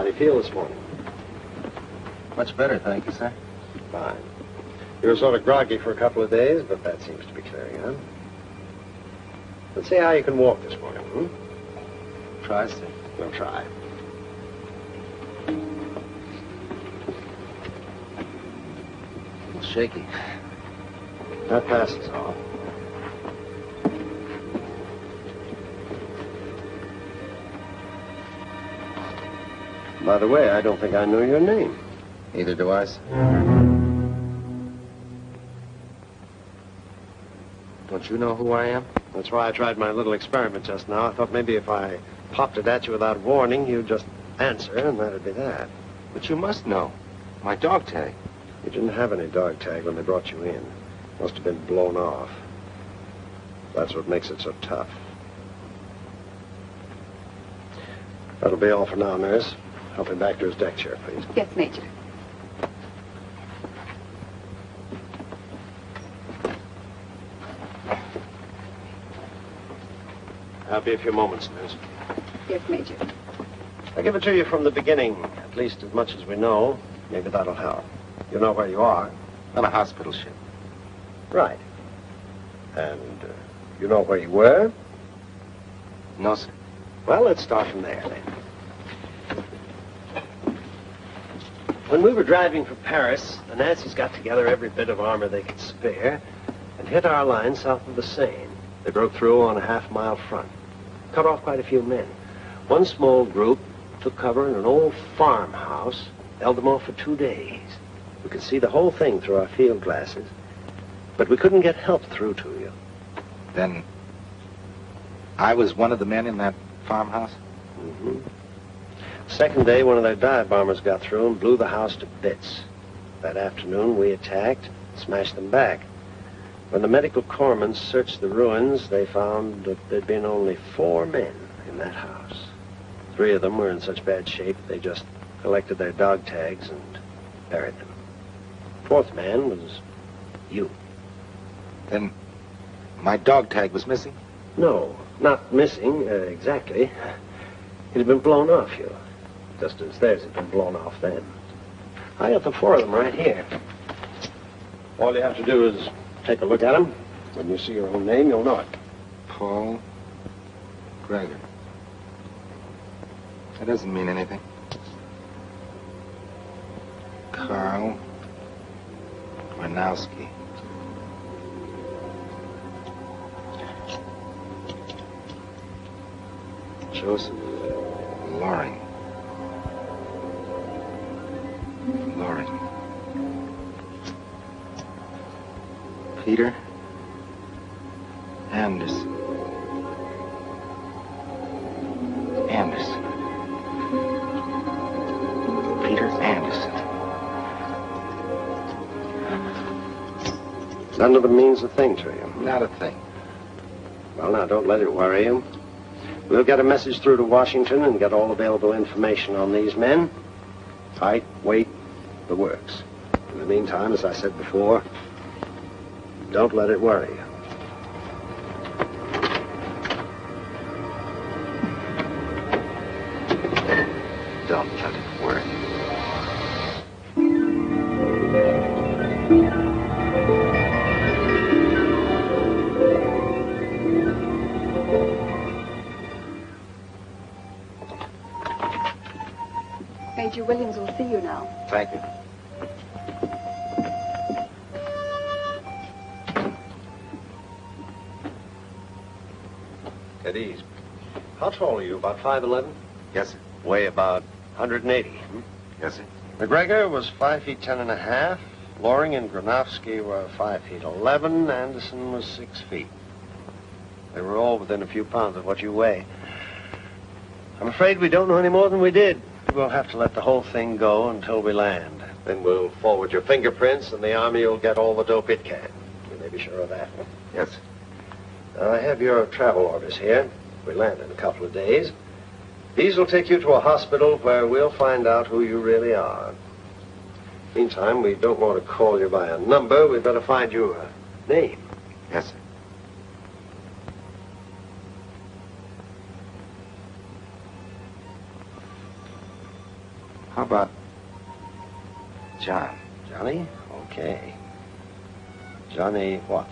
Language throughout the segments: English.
How do you feel this morning? Much better, thank you, sir. Fine. You were sort of groggy for a couple of days, but that seems to be clearing up. Let's see how you can walk this morning, Try, sir. We'll try. A little shaky. That passes off. By the way, I don't think I know your name. Neither do I, sir. Don't you know who I am? That's why I tried my little experiment just now. I thought maybe if I popped it at you without warning, you'd just answer, and that'd be that. But you must know. My dog tag. You didn't have any dog tag when they brought you in. Must have been blown off. That's what makes it so tough. That'll be all for now, nurse. Help him back to his deck chair, please. Yes, Major. I'll be a few moments, nurse. Yes, Major. I'll give it to you from the beginning, at least as much as we know. Maybe that'll help. You know where you are. On a hospital ship. Right. And you know where you were? No, sir. Well, let's start from there, then. When we were driving for Paris, the Nazis got together every bit of armor they could spare and hit our line south of the Seine. They broke through on a half-mile front, cut off quite a few men. One small group took cover in an old farmhouse, held them off for 2 days. We could see the whole thing through our field glasses, but we couldn't get help through to you. Then I was one of the men in that farmhouse? Mm-hmm. Second day, one of their dive bombers got through and blew the house to bits. That afternoon, we attacked, smashed them back. When the medical corpsmen searched the ruins, they found that there'd been only 4 men in that house. 3 of them were in such bad shape, they just collected their dog tags and buried them. 4th man was you. Then my dog tag was missing? No, not missing, exactly. It had been blown off you, just as theirs had been blown off then. I got the 4 of them right here. All you have to do is take a look at them. When you see your own name, you'll know it. Paul Gregor. That doesn't mean anything. Carl Gronowski. Joseph Loring. Peter Anderson. Peter Anderson. None of them means a thing to you. Not a thing. Well, now, don't let it worry you. We'll get a message through to Washington and get all available information on these men. Height, weight, the works. In the meantime, as I said before, don't let it worry you. Don't let it worry. Major Williams will see you now. Thank you. At ease. How tall are you? About 5'11"? Yes, sir. Weigh about 180. Yes, sir. McGregor was 5 feet 10 and a half. Loring and Gronowski were 5 feet 11. Anderson was 6 feet. They were all within a few pounds of what you weigh. I'm afraid we don't know any more than we did. We'll have to let the whole thing go until we land. Then we'll forward your fingerprints, and the Army will get all the dope it can. You may be sure of that. Yes, sir. Now, I have your travel orders here. We land in a couple of days. These will take you to a hospital where we'll find out who you really are. Meantime, we don't want to call you by a number. We'd better find you a name. Yes, sir. How about John? Johnny? Okay. Johnny what?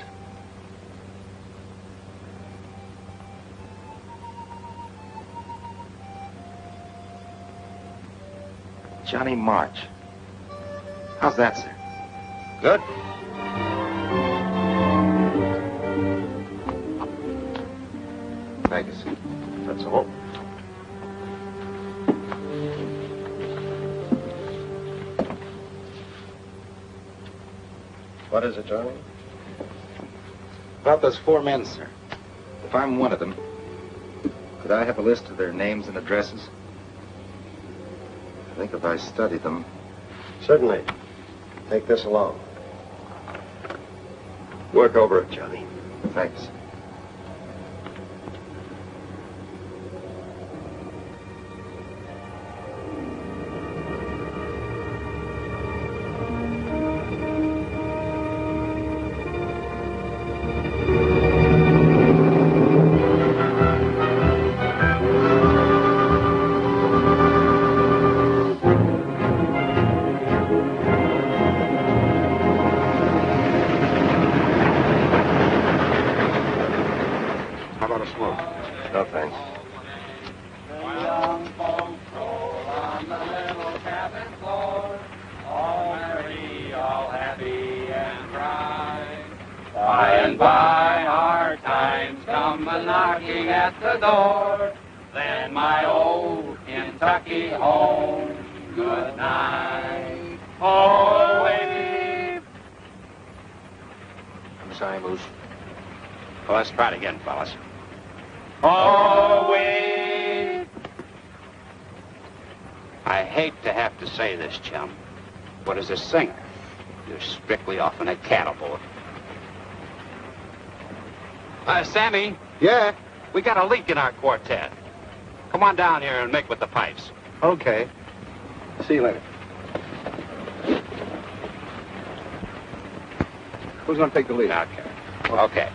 Johnny March. How's that, sir? Good. Thank you, sir. That's all. What is it, Johnny? About those 4 men, sir. If I'm one of them, could I have a list of their names and addresses? I think if I studied them... Certainly. Take this along. Work over it, Johnny. Thanks, sir. No, thanks. By and by our times come a-knocking at the door. Then my old Kentucky home, good night. Oh, wave. I'm sorry, Moose. Well, let's try it again, fellas. Oh, wave. I hate to have to say this, chum, but as a singer, you're strictly off in a cattle boat. Sammy? Yeah? We got a leak in our quartet. Come on down here and make with the pipes. Okay. See you later. Who's going to take the lead? Okay.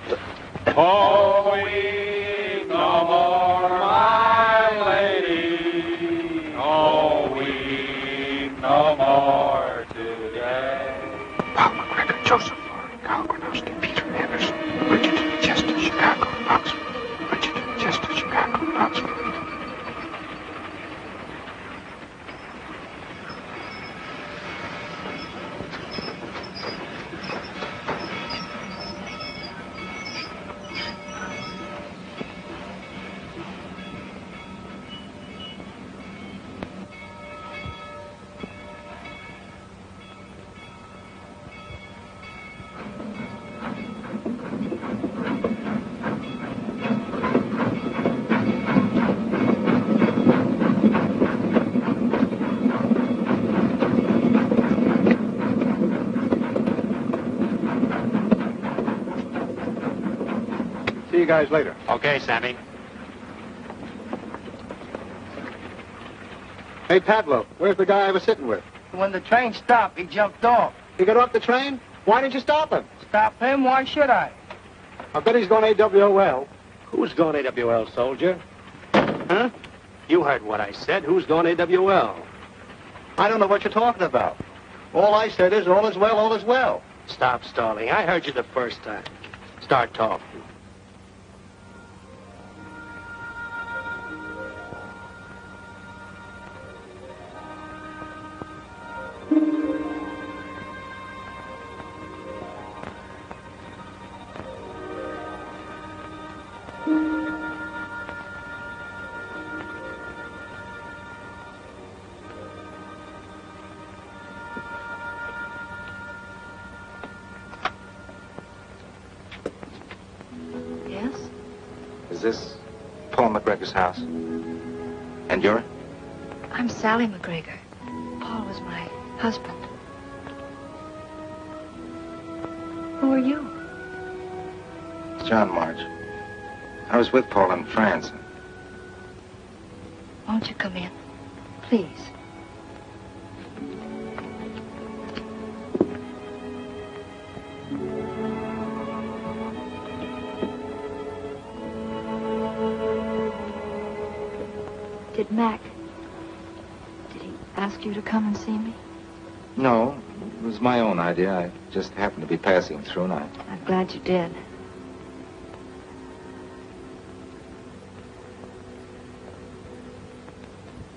Oh, weep no more, my lady. Oh, weep no more today. Paul McGregor, Joseph Laurie, Carl Gronowski, Peter Anderson, Bridgeton, Chester, Chicago, Oxford. Bridgeton, Chester, Chicago, Oxford. See you guys later. Okay, Sammy. Hey, Pablo, where's the guy I was sitting with? When the train stopped, he jumped off. He got off the train? Why didn't you stop him? Stop him? Why should I? I bet he's going AWOL. Who's going AWL, soldier? Huh? You heard what I said. Who's going AWL? I don't know what you're talking about. All I said is all is well, all is well. Stop stalling. I heard you the first time. Start talking. Yes? Is this Paul McGregor's house? And you're? I'm Sally McGregor. Paul was my husband. Who are you? John March. I was with Paul in France. Won't you come in? Please. Did Mac... Did he ask you to come and see me? No, it was my own idea. I just happened to be passing through, and I'm glad you did.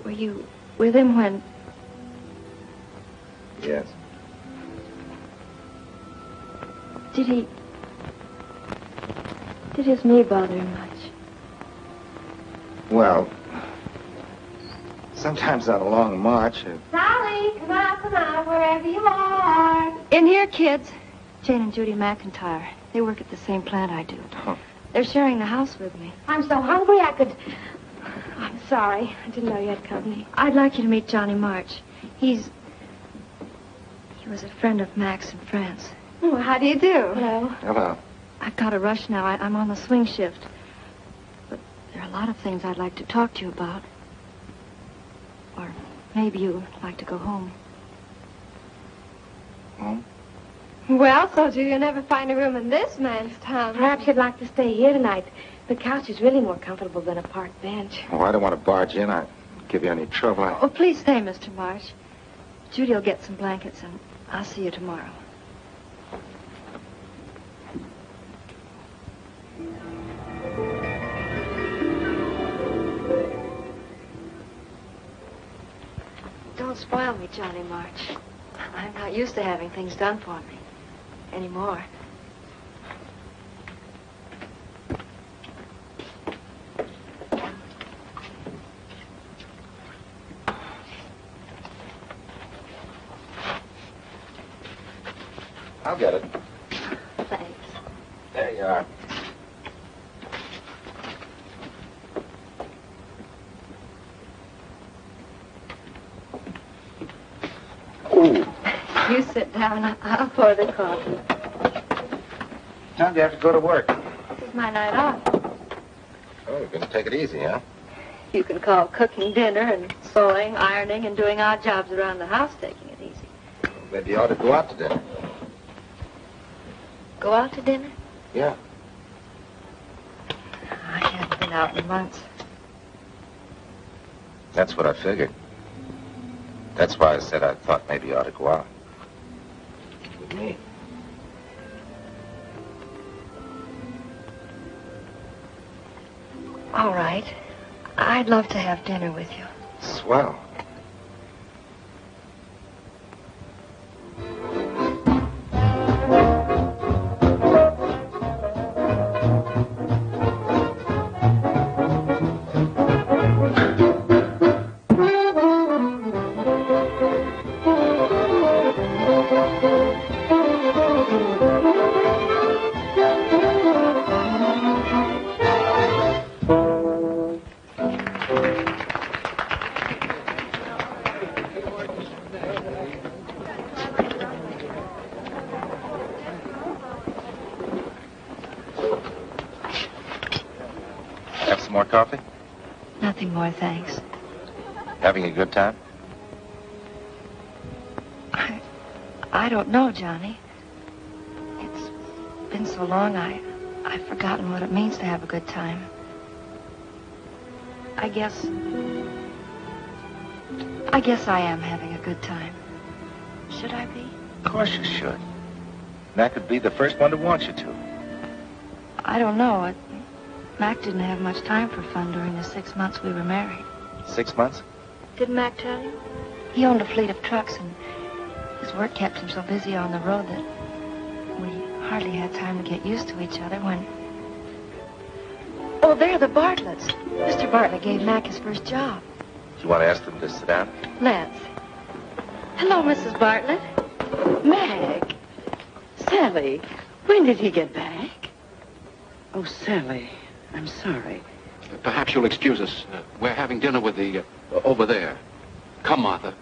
Were you with him when... Yes. Did his knee bother him much? Well, sometimes on a long march... Sally, come out, wherever you are. In here, kids. Jane and Judy McIntyre. They work at the same plant I do. Oh. They're sharing the house with me. I'm so hungry I could... I'm sorry. I didn't know you had company. I'd like you to meet Johnny March. He was a friend of Max in France. Oh, how do you do? Hello. Hello. I've got to rush now. I'm on the swing shift. But there are a lot of things I'd like to talk to you about. Or maybe you'd like to go home. Home? Well, soldier, you'll never find a room in this man's town. Perhaps you'd like to stay here tonight. The couch is really more comfortable than a park bench. Oh, I don't want to barge in. I'd give you any trouble. Oh, please stay, Mr. Marsh. Judy will get some blankets, and I'll see you tomorrow. Don't spoil me, Johnny March. I'm not used to having things done for me anymore. I'll get it. Thanks. There you are. Ooh. You sit down. I'll pour the coffee. Time do you have to go to work? This is my night off. Oh, you're going to take it easy, huh? You can call cooking dinner and sewing, ironing, and doing odd jobs around the house taking it easy. Maybe you ought to go out to dinner. Go out to dinner? Yeah. I haven't been out in months. That's what I figured. That's why I said I thought maybe you ought to go out. With me. All right. I'd love to have dinner with you. Swell. More coffee? Nothing more, thanks. Having a good time? I don't know, Johnny. It's been so long, I've forgotten what it means to have a good time. I guess I am having a good time. Should I be? Of course you should. Mac could be the first one to want you to. I don't know. Mac didn't have much time for fun during the 6 months we were married. 6 months? Didn't Mac tell you? He owned a fleet of trucks, and his work kept him so busy on the road that we hardly had time to get used to each other when... Oh, they're the Bartletts. Mr. Bartlett gave Mac his first job. Do you want to ask them to sit down? Let's. Hello, Mrs. Bartlett. Mac. Sally, when did he get back? Oh, Sally, I'm sorry. Perhaps you'll excuse us. We're having dinner with the... over there. Come, Martha.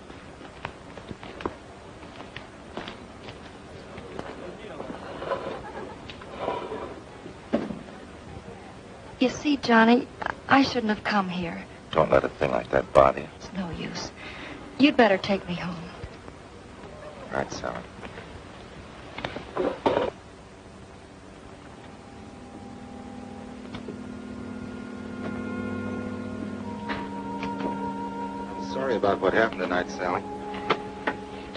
You see, Johnny, I shouldn't have come here. Don't let a thing like that bother you. It's no use. You'd better take me home. Right, Sally. Sorry about what happened tonight, Sally.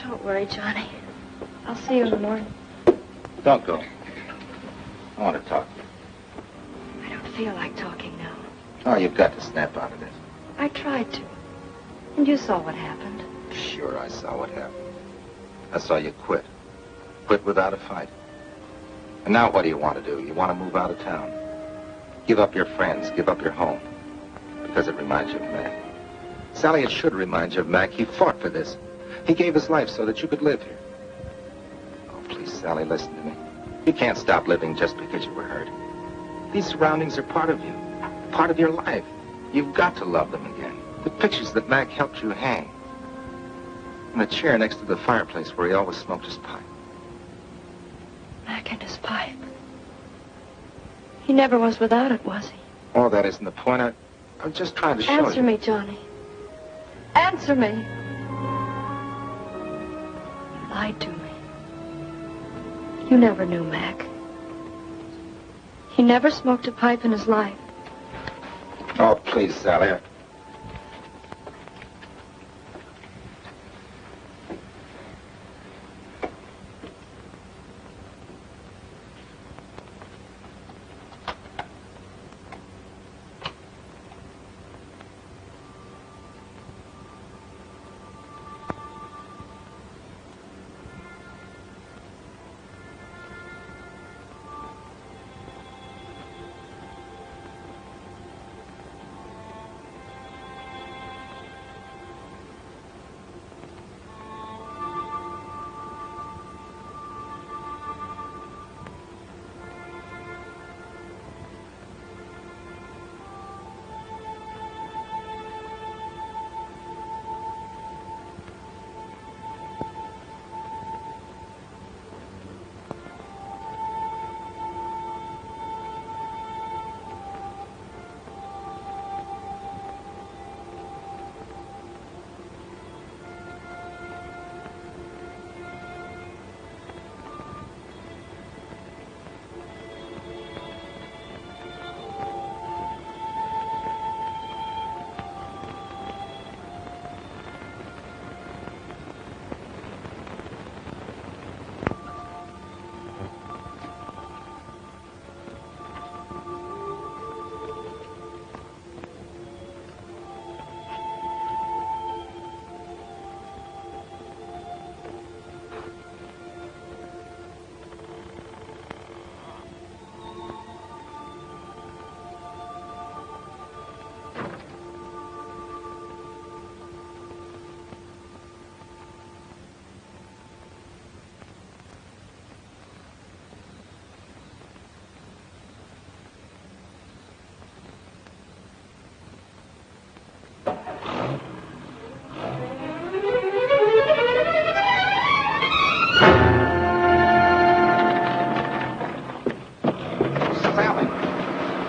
Don't worry, Johnny. I'll see you in the morning. Don't go. I want to talk to you. I don't feel like talking now. Oh, you've got to snap out of this. I tried to. And you saw what happened. Sure, I saw what happened. I saw you quit. Quit without a fight. And now what do you want to do? You want to move out of town. Give up your friends. Give up your home. Because it reminds you of Mac. Sally, it should remind you of Mac. He fought for this. He gave his life so that you could live here. Oh, please, Sally, listen to me. You can't stop living just because you were hurt. These surroundings are part of you. Part of your life. You've got to love them again. The pictures that Mac helped you hang. And the chair next to the fireplace where he always smoked his pipe. Mac and his pipe. He never was without it, was he? Oh, that isn't the point. I'm just trying to show you. Answer me, Johnny. Answer me. You lied to me. You never knew Mac. He never smoked a pipe in his life. Oh, please, Sally.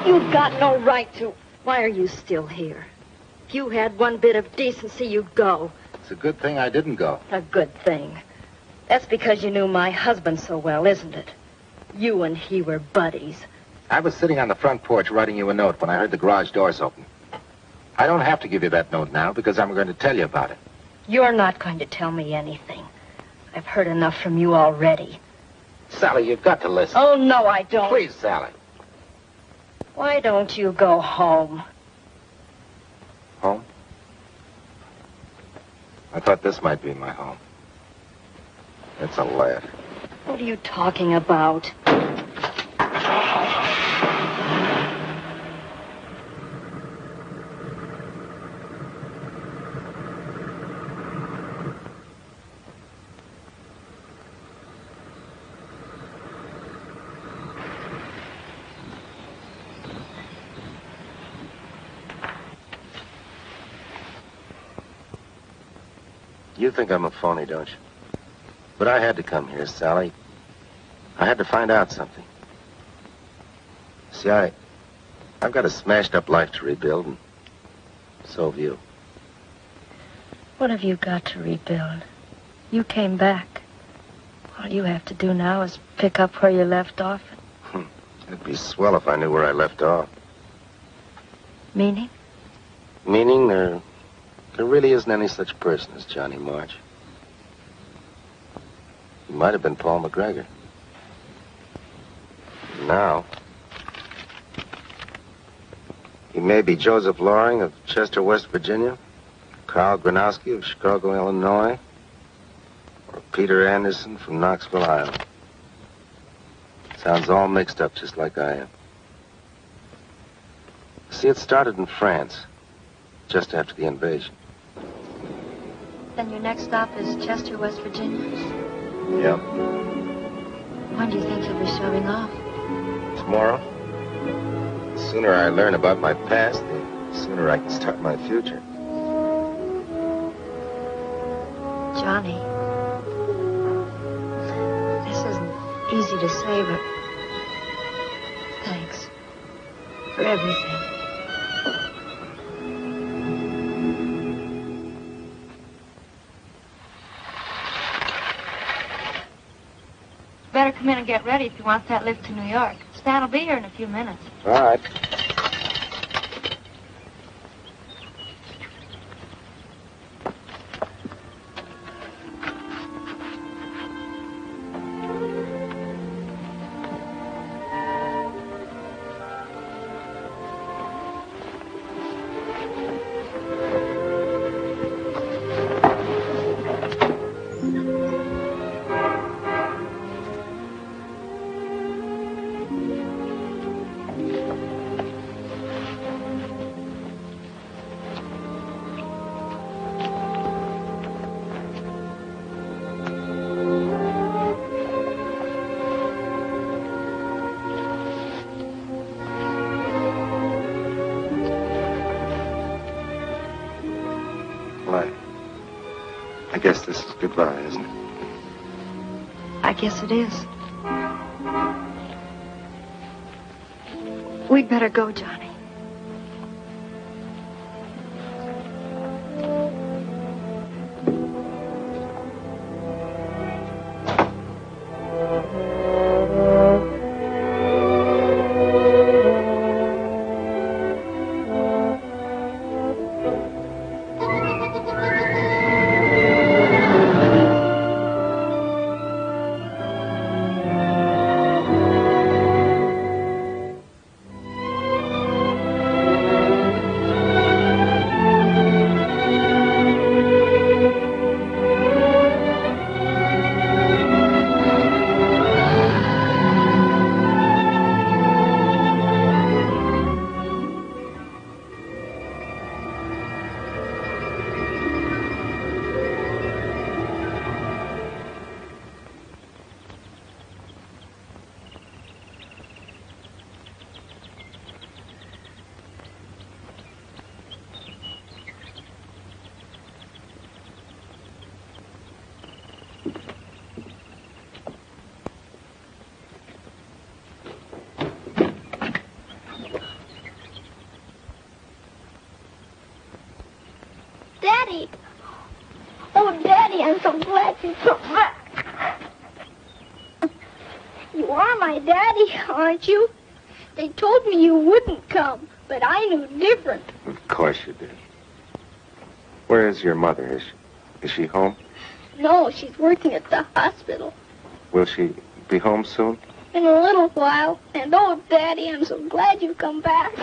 You've got no right to. Why are you still here? If you had one bit of decency, you'd go. It's a good thing I didn't go. A good thing. That's because you knew my husband so well, isn't it? You and he were buddies. I was sitting on the front porch writing you a note when I heard the garage doors open. I don't have to give you that note now because I'm going to tell you about it. You're not going to tell me anything. I've heard enough from you already. Sally, you've got to listen. Oh, no, I don't. Please, Sally. Why don't you go home? Home? I thought this might be my home. It's a laugh. What are you talking about? You think I'm a phony, don't you? But I had to come here, Sally. I had to find out something. See, I've got a smashed-up life to rebuild, and so have you. What have you got to rebuild? You came back. All you have to do now is pick up where you left off. It'd be swell if I knew where I left off. Meaning? Meaning there There really isn't any such person as Johnny March. He might have been Paul McGregor. Now, he may be Joseph Loring of Chester, West Virginia, Carl Gronowski of Chicago, Illinois, or Peter Anderson from Knoxville, Iowa. Sounds all mixed up just like I am. See, it started in France, just after the invasion. Then your next stop is Chester, West Virginia? Yep. When do you think you'll be shoving off? Tomorrow. The sooner I learn about my past, the sooner I can start my future. Johnny, this isn't easy to say, but thanks for everything. Better come in and get ready if you want that lift to New York. Stan will be here in a few minutes. All right. I guess this is goodbye, isn't it? I guess it is. We'd better go, Johnny. Daddy! Oh, Daddy, I'm so glad you come back. You are my daddy, aren't you? They told me you wouldn't come, but I knew different. Of course you did. Where is your mother? Is she home? No, she's working at the hospital. Will she be home soon? In a little while. And oh, Daddy, I'm so glad you come back.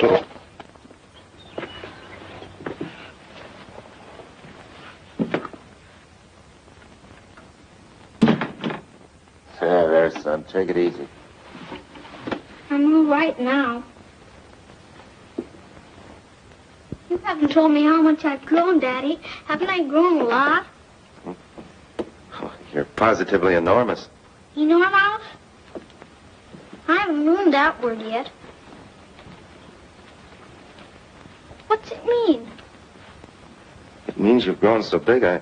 There, son. Take it easy. I'm all right now. You haven't told me how much I've grown, Daddy. Haven't I grown a lot? Oh, you're positively enormous. Enormous? I haven't learned that word yet. What's it mean? It means you've grown so big, I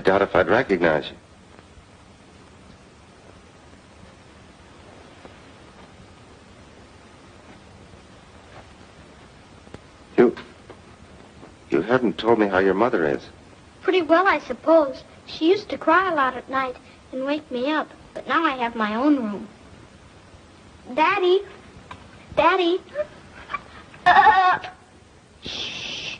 doubt if I'd recognize you. You haven't told me how your mother is. Pretty well, I suppose. She used to cry a lot at night and wake me up, but now I have my own room. Daddy! Daddy! Shh!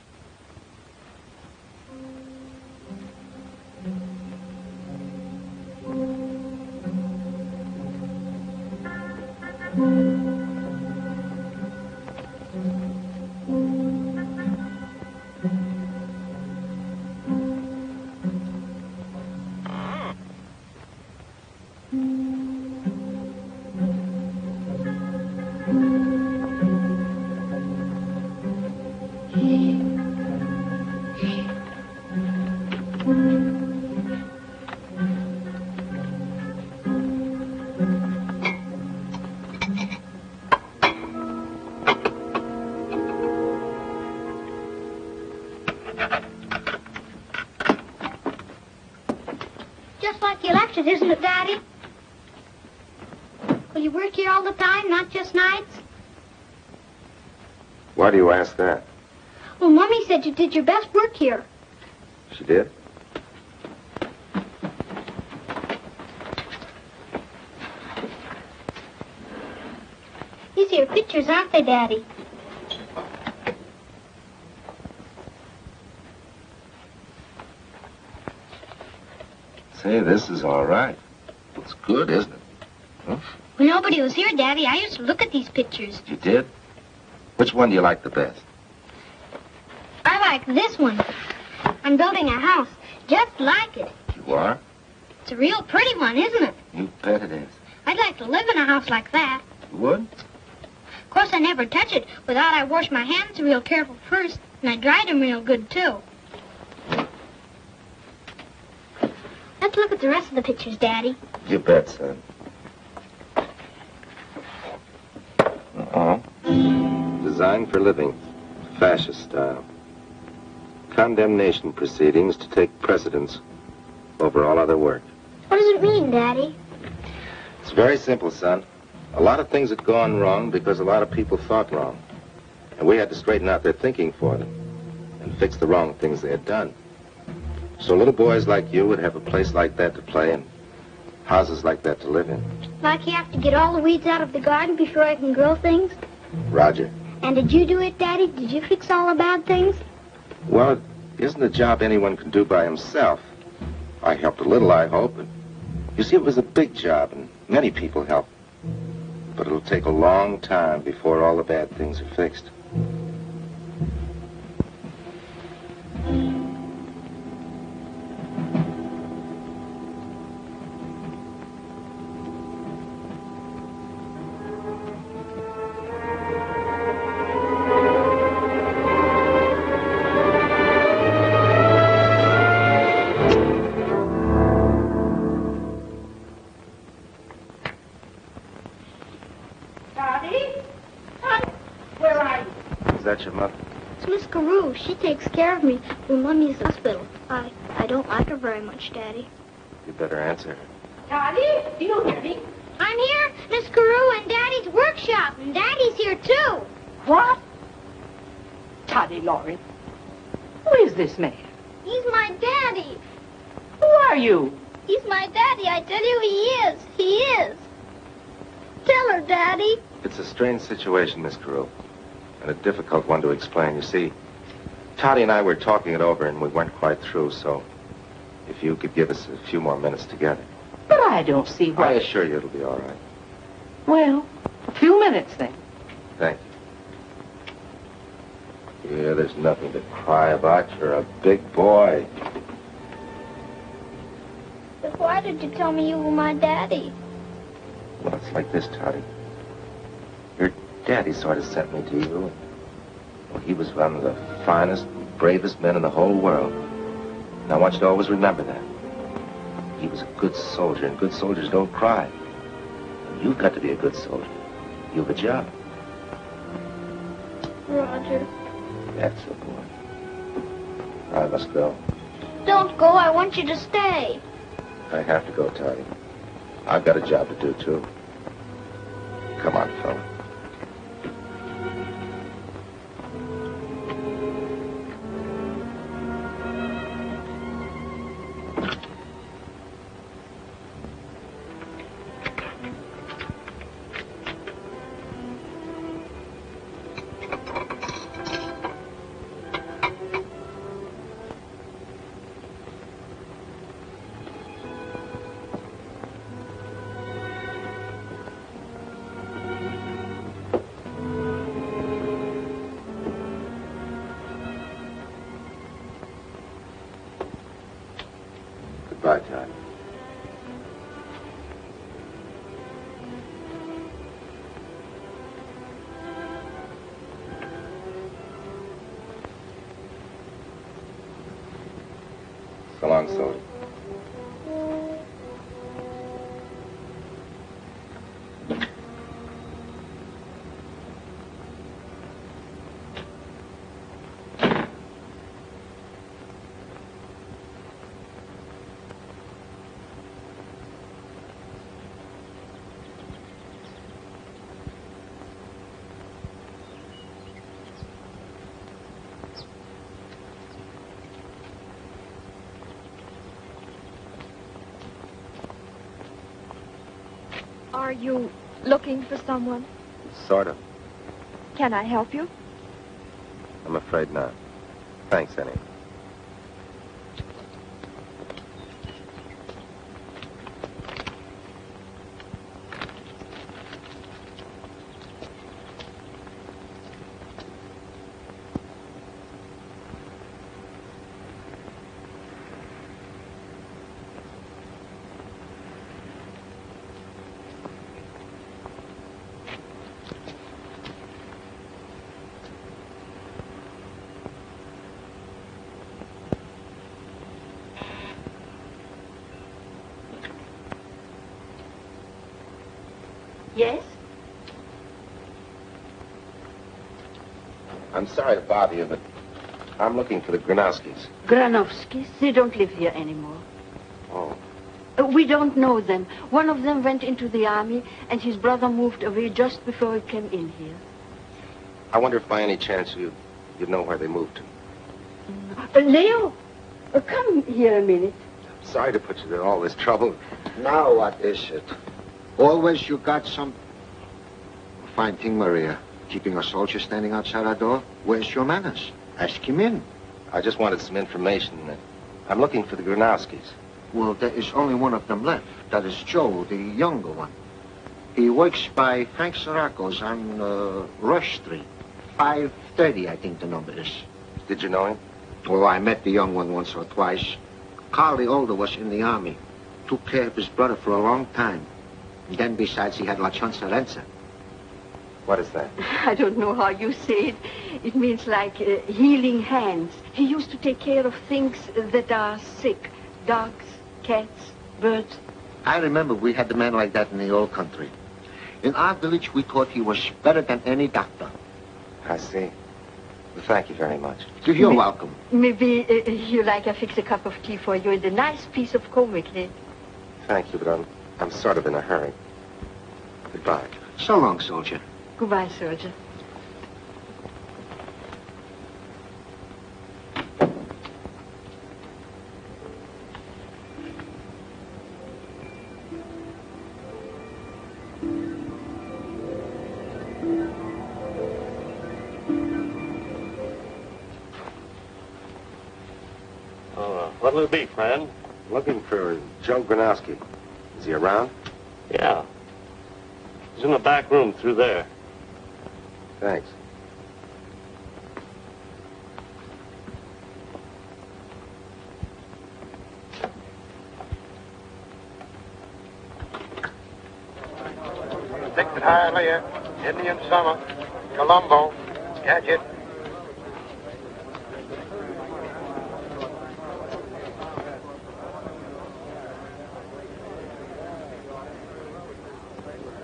Just like you left it, isn't it, Daddy? Will you work here all the time, not just nights? Why do you ask that? Well, Mommy said you did your best work here. She did? These are your pictures, aren't they, Daddy? Say, this is all right. It's good, isn't it? Huh? When nobody was here, Daddy, I used to look at these pictures. You did? Which one do you like the best? I like this one. I'm building a house just like it. You are? It's a real pretty one, isn't it? You bet it is. I'd like to live in a house like that. You would? Of course, I never touch it without I wash my hands real careful first, and I dried them real good, too. Let's look at the rest of the pictures, Daddy. You bet, son. Uh-huh. Designed for living. Fascist style. Condemnation proceedings to take precedence over all other work. What does it mean, Daddy? It's very simple, son. A lot of things had gone wrong because a lot of people thought wrong. And we had to straighten out their thinking for them and fix the wrong things they had done. So little boys like you would have a place like that to play in, houses like that to live in. Like you have to get all the weeds out of the garden before I can grow things? Roger. And did you do it, Daddy? Did you fix all the bad things? Well, it isn't a job anyone can do by himself. I helped a little, I hope. And you see, it was a big job, and many people helped. But it'll take a long time before all the bad things are fixed. Your mother? It's Miss Carew. She takes care of me when Mummy's in the hospital. I don't like her very much, Daddy. You better answer her. Daddy, do you hear me? I'm here, Miss Carew, in Daddy's workshop, and Daddy's here, too. What? Toddy Lawrence. Who is this man? He's my daddy. Who are you? He's my daddy. I tell you, he is. He is. Tell her, Daddy. It's a strange situation, Miss Carew. And a difficult one to explain. You see, Toddy and I were talking it over and we weren't quite through, so if you could give us a few more minutes together. But I don't see why. I assure you it'll be all right. Well, a few minutes then. Thank you. Yeah, there's nothing to cry about. You're a big boy. But why did you tell me you were my daddy? Well, it's like this, Toddy. Your daddy sort of sent me to you. Well, he was one of the finest, bravest men in the whole world. And I want you to always remember that. He was a good soldier, and good soldiers don't cry. And you've got to be a good soldier. You have a job. Roger. That's a boy. I must go. Don't go. I want you to stay. I have to go, Toddy. I've got a job to do, too. Come on, fella. Goodbye, Todd. So long, soldier. Are you looking for someone? Sort of. Can I help you? I'm afraid not. Thanks, anyway. Yes? I'm sorry to bother you, but I'm looking for the Granowskis. Granovskis, they don't live here anymore. Oh. We don't know them. One of them went into the army, and his brother moved away just before he came in here. I wonder if by any chance you'd know where they moved to. Leo, come here a minute. Sorry to put you to all this trouble. Now what is it? Always you got some... Fine thing, Maria. Keeping a soldier standing outside our door? Where's your manners? Ask him in. I just wanted some information. I'm looking for the Granowskis. Well, there is only one of them left. That is Joe, the younger one. He works by Frank Sirocco's on Rush Street. 530, I think the number is. Did you know him? Well, I met the young one once or twice. Carl, the older, was in the army. Took care of his brother for a long time. And then, besides, he had La Chancerenza. What is that? I don't know how you say it. It means like healing hands. He used to take care of things that are sick. Dogs, cats, birds. I remember we had a man like that in the old country. In our village, we thought he was better than any doctor. I see. Well, thank you very much. You're welcome. Maybe you like I fix a cup of tea for you and a nice piece of comic cake. Thank you, but I'm sort of in a hurry. Goodbye. So long, soldier. Goodbye, soldier. What'll it be, friend? Looking for Joe Granowski. Is he around? Yeah. He's in the back room through there. Thanks. Thick and high layer, Indian summer, Colombo, Gadget.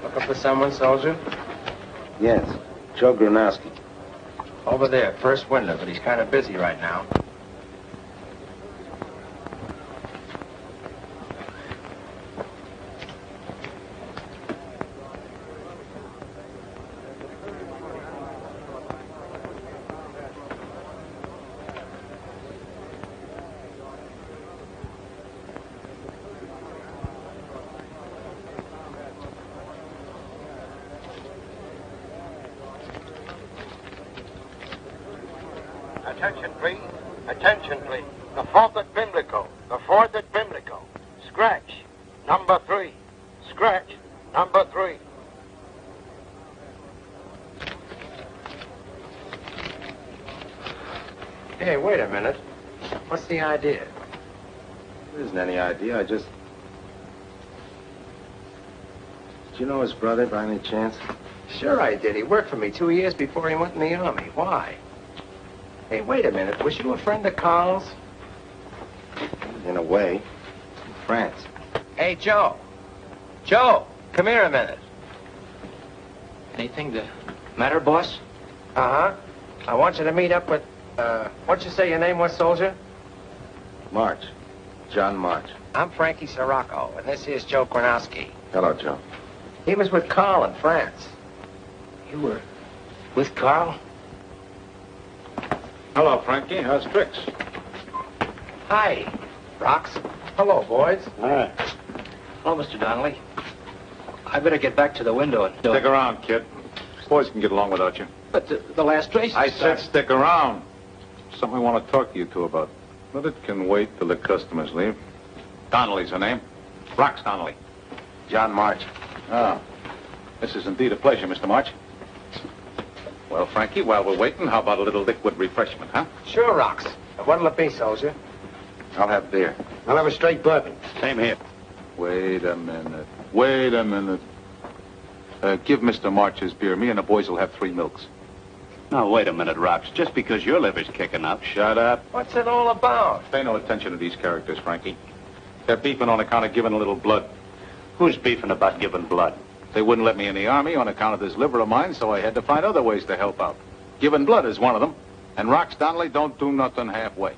Looking for someone, soldier? Yes, Joe Granowski. Over there, first window, but he's kind of busy right now. Attention, please. Attention, please. The fourth at Pimlico. The fourth at Pimlico. Scratch. Number 3. Scratch. Number 3. Hey, wait a minute. What's the idea? There isn't any idea. I just... Did you know his brother by any chance? Sure I did. He worked for me 2 years before he went in the army. Why? Hey, wait a minute. Was you a friend of Carl's? In a way. In France. Hey, Joe. Joe, come here a minute. Anything the matter, boss? Uh-huh. I want you to meet up with, what'd you say your name was, soldier? March. John March. I'm Frankie Sirocco, and this is Joe Granowski. Hello, Joe. He was with Carl in France. You were with Carl? Hello, Frankie. How's tricks? Hi, Rocks. Hello, boys. All right. Hello, Mr. Donnelly. I better get back to the window and... Stick around, kid. Boys can get along without you. But the last race... I said stick around. Something I want to talk to you two about. But it can wait till the customers leave. Donnelly's her name. Rox Donnelly. John March. Ah. This is indeed a pleasure, Mr. March. Well, Frankie, while we're waiting, how about a little liquid refreshment, huh? Sure, Rox. What'll it be, soldier? I'll have beer. I'll have a straight bourbon. Same here. Wait a minute. Wait a minute. Give Mr. March his beer. Me and the boys will have 3 milks. Now, wait a minute, Rox. Just because your liver's kicking up. Shut up. What's it all about? Pay no attention to these characters, Frankie. They're beefing on account of giving a little blood. Who's beefing about giving blood? They wouldn't let me in the Army on account of this liver of mine, so I had to find other ways to help out. Giving blood is one of them. And Rox Donnelly don't do nothing halfway.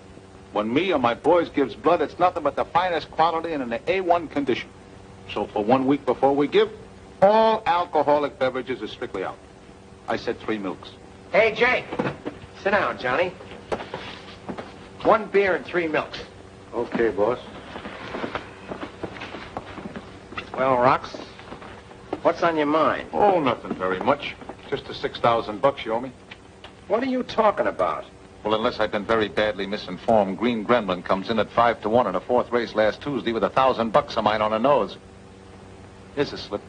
When me or my boys gives blood, it's nothing but the finest quality and in the A1 condition. So for 1 week before we give, all alcoholic beverages are strictly out. I said 3 milks. Hey, Jake. Sit down, Johnny. 1 beer and 3 milks. Okay, boss. Well, Rox, what's on your mind? Oh, nothing very much. Just the $6,000 you owe me. What are you talking about? Well, unless I've been very badly misinformed, Green Gremlin comes in at 5-1 in a 4th race last Tuesday with $1,000 of mine on her nose. Here's a slip.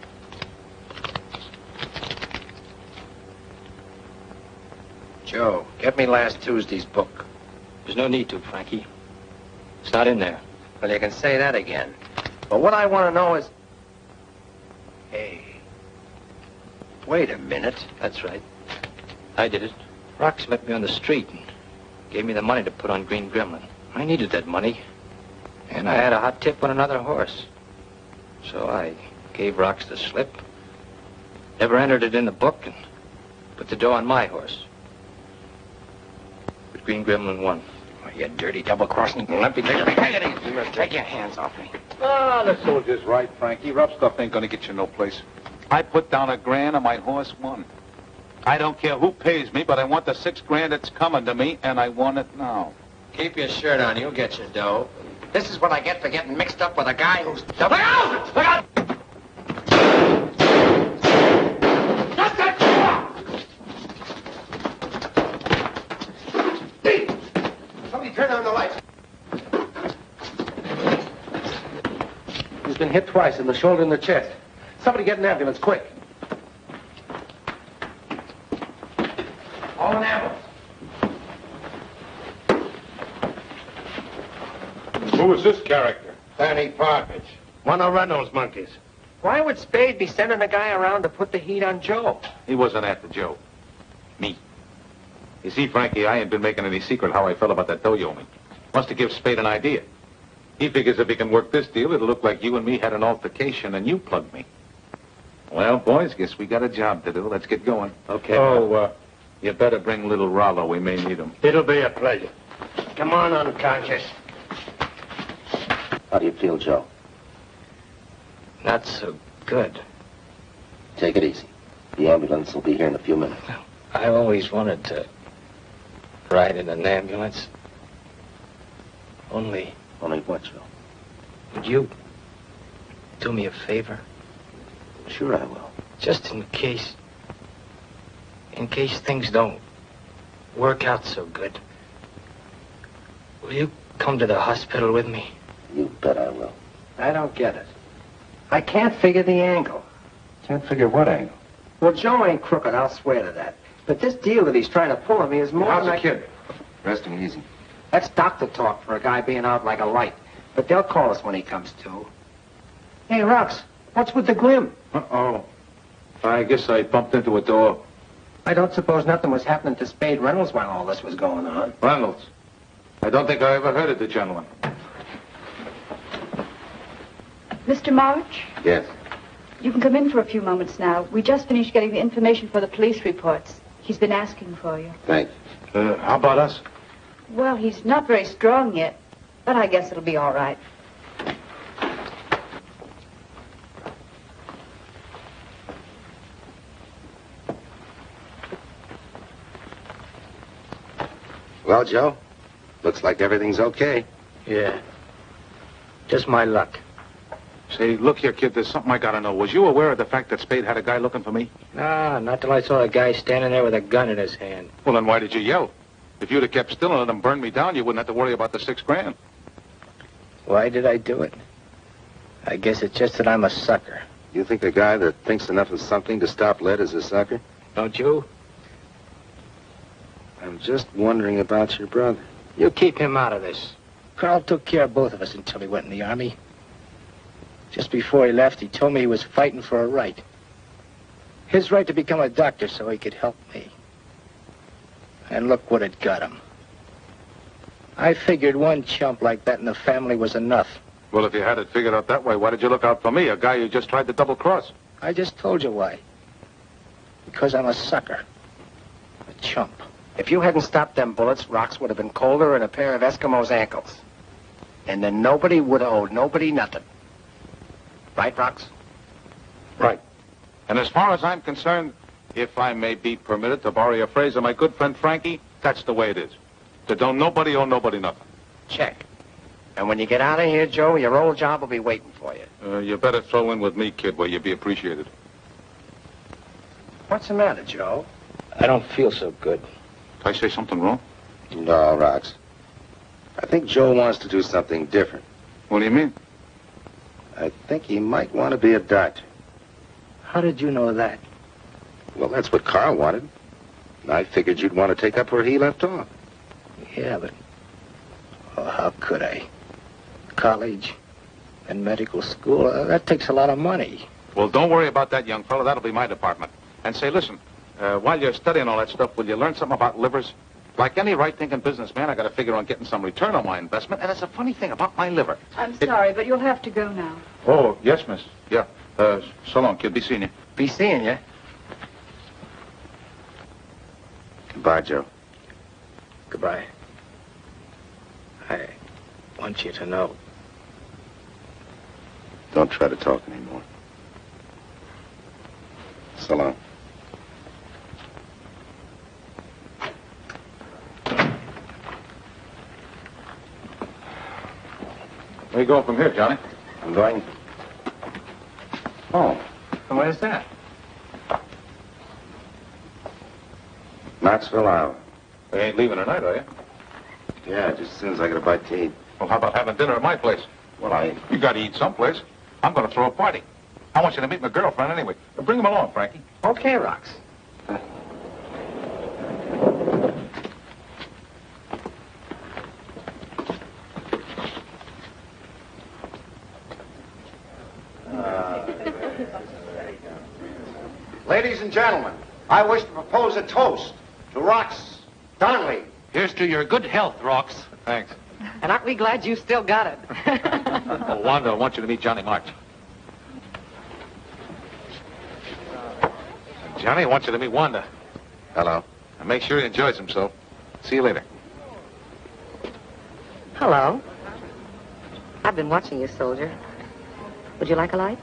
Joe, get me last Tuesday's book. There's no need to, Frankie. It's not in there. Well, you can say that again. But what I want to know is... Hey. Wait a minute. That's right. I did it. Rox met me on the street and gave me the money to put on Green Gremlin. I needed that money. And I had a hot tip on another horse. So I gave Rox the slip. Never entered it in the book and put the dough on my horse. But Green Gremlin won. Oh, you dirty double-crossing lumpy nigger. You must take your hands off me. Ah, the soldier's right, Frankie. Rough stuff ain't gonna get you no place. I put down $1,000 and my horse won. I don't care who pays me, but I want the $6,000 that's coming to me, and I want it now. Keep your shirt on. You'll get your dough. This is what I get for getting mixed up with a guy who's... Look out! Look out! Just that! Hey! Somebody turn on the lights. He's been hit twice in the shoulder and the chest. Somebody get an ambulance, quick. All an ambulance. Who is this character? Fanny Partridge. One of Reynolds' monkeys. Why would Spade be sending a guy around to put the heat on Joe? He wasn't after Joe. Me. You see, Frankie, I ain't been making any secret how I felt about that dough you owe me. Must have given Spade an idea. He figures if he can work this deal, it'll look like you and me had an altercation and you plugged me. Well, boys, guess we got a job to do. Let's get going. Okay. Oh, you better bring little Rollo. We may need him. It'll be a pleasure. Come on, unconscious. How do you feel, Joe? Not so good. Take it easy. The ambulance will be here in a few minutes. I always wanted to ride in an ambulance. Only what, Joe? Would you do me a favor? Sure I will. Just in case things don't work out so good. Will you come to the hospital with me? You bet I will. I don't get it. I can't figure the angle. Can't figure what angle? Well, Joe ain't crooked, I'll swear to that. But this deal that he's trying to pull on me is more How's than the I... kid? Resting easy. That's doctor talk for a guy being out like a light. But they'll call us when he comes to. Hey, Rox, what's with the glim? Uh-oh. I guess I bumped into a door. I don't suppose nothing was happening to Spade Reynolds while all this was going on. Reynolds. I don't think I ever heard of the gentleman. Mr. March, Yes. you can come in for a few moments now. We just finished getting the information for the police reports. He's been asking for you. Thanks. How about us? Well, he's not very strong yet, but I guess it'll be all right. Well, Joe, looks like everything's okay. Yeah. Just my luck. Say, look here, kid, there's something I gotta know. Was you aware of the fact that Spade had a guy looking for me? Nah, not till I saw a guy standing there with a gun in his hand. Well, then why did you yell? If you'd have kept still and let him burn me down, you wouldn't have to worry about the $6,000. Why did I do it? I guess it's just that I'm a sucker. You think a guy that thinks enough of something to stop lead is a sucker? Don't you? I'm just wondering about your brother. You keep him out of this. Carl took care of both of us until he went in the Army. Just before he left, he told me he was fighting for a right. His right to become a doctor so he could help me. And look what it got him. I figured one chump like that in the family was enough. Well, if you had it figured out that way, why did you look out for me, a guy you just tried to double-cross? I just told you why. Because I'm a sucker. A chump. If you hadn't stopped them bullets, Rocks would have been colder than a pair of Eskimos' ankles. And then nobody would have owed nobody nothing. Right, Rocks? Right. And as far as I'm concerned, if I may be permitted to borrow a phrase of my good friend Frankie, that's the way it is. To don't nobody owe nobody nothing. Check. And when you get out of here, Joe, your old job will be waiting for you. You better throw in with me, kid, where you'll be appreciated. What's the matter, Joe? I don't feel so good. Did I say something wrong? No, Rocks. I think Joe wants to do something different. What do you mean? I think he might want to be a doctor. How did you know that? Well, that's what Carl wanted. And I figured you'd want to take up where he left off. Yeah, but... Oh, how could I? College and medical school, that takes a lot of money. Well, don't worry about that, young fella. That'll be my department. And say, listen, while you're studying all that stuff, will you learn something about livers? Like any right-thinking businessman, I got to figure on getting some return on my investment. And it's a funny thing about my liver. I'm sorry, but you'll have to go now. Oh, yes, miss. Yeah. So long, kid. Be seeing you. Be seeing you. Goodbye, Joe. Goodbye. I want you to know. Don't try to talk anymore. So long. Where you going from here, Johnny? I'm going... Oh. Where's that? Knoxville, Iowa. You ain't leaving tonight, are you? Yeah, just as soon as I get a bite to eat. Well, how about having dinner at my place? Well, You got to eat someplace. I'm going to throw a party. I want you to meet my girlfriend anyway. Bring him along, Frankie. Okay, Rocks. Ladies and gentlemen, I wish to propose a toast to Rocks Donnelly. Here's to your good health, Rocks. Thanks. And aren't we glad you still got it? Oh, Wanda, I want you to meet Johnny March. Johnny, I want you to meet Wanda. Hello. And make sure he enjoys himself. See you later. Hello. I've been watching you, soldier. Would you like a light?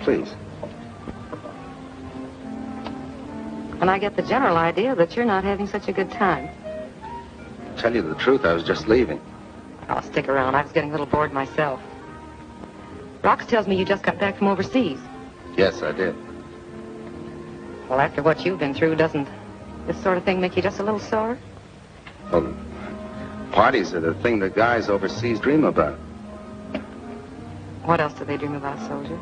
Please. And I get the general idea that you're not having such a good time. Tell you the truth, I was just leaving. I'll stick around. I was getting a little bored myself. Rocks tells me you just got back from overseas. Yes, I did. Well, after what you've been through, doesn't this sort of thing make you just a little sore? Well, parties are the thing the guys overseas dream about. What else do they dream about, soldier?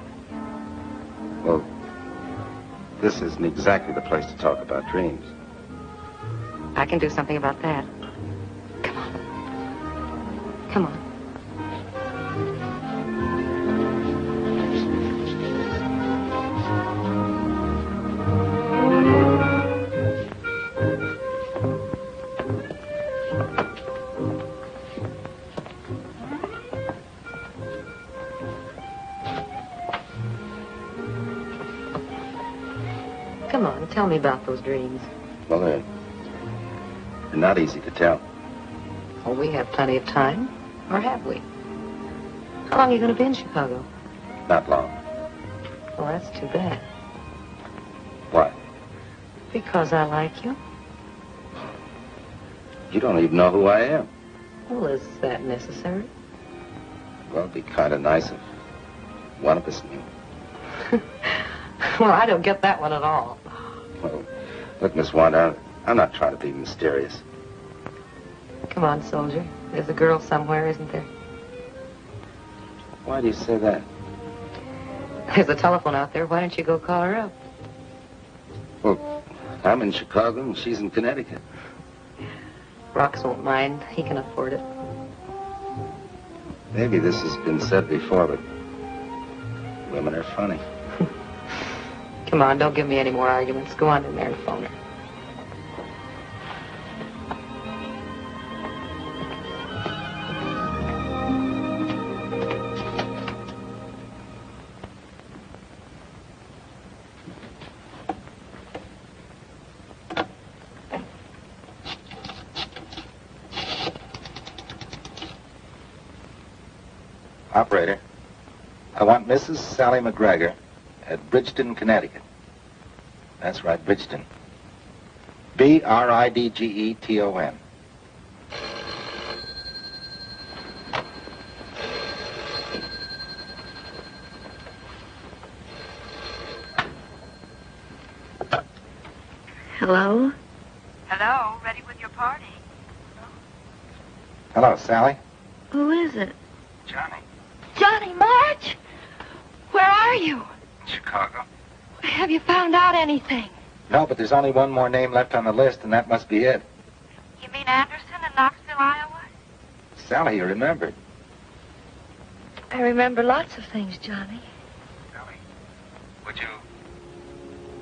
Well, this isn't exactly the place to talk about dreams. I can do something about that. Come on. Come on. Come on, tell me about those dreams. Well, they're not easy to tell. Oh, we have plenty of time. Or have we? How long are you going to be in Chicago? Not long. Well, that's too bad. Why? Because I like you. You don't even know who I am. Well, is that necessary? Well, it'd be kind of nice if One of us knew. Well, I don't get that one at all. Well, look, Miss Wanda, I'm not trying to be mysterious. Come on, soldier. There's a girl somewhere, isn't there? Why do you say that? There's a telephone out there. Why don't you go call her up? Well, I'm in Chicago and she's in Connecticut. Rox won't mind. He can afford it. Maybe this has been said before, but women are funny. Come on, don't give me any more arguments. Go on in there and phone her. Operator, I want Mrs. Sally McGregor at Bridgeton, Connecticut. That's right, Bridgeton. Bridgeton. Hello? Hello, ready with your party? Hello, Sally. Who is it? Johnny. Johnny March? Where are you? Chicago. Have you found out anything? No, but there's only one more name left on the list, and that must be it. You mean Anderson in Knoxville, Iowa? Sally, you remembered. I remember lots of things, Johnny. Sally,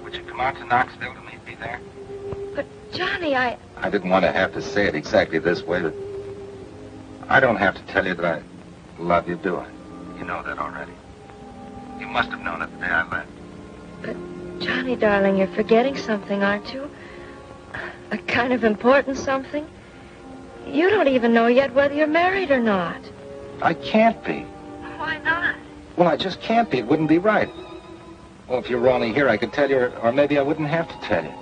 would you come out to Knoxville to meet me there? But, Johnny, I didn't want to have to say it exactly this way, but I don't have to tell you that I love you, do I? You know that already. You must have known it the day I left. But, Johnny, darling, you're forgetting something, aren't you? A kind of important something? You don't even know yet whether you're married or not. I can't be. Why not? Well, I just can't be. It wouldn't be right. Well, if you were only here, I could tell you, or maybe I wouldn't have to tell you.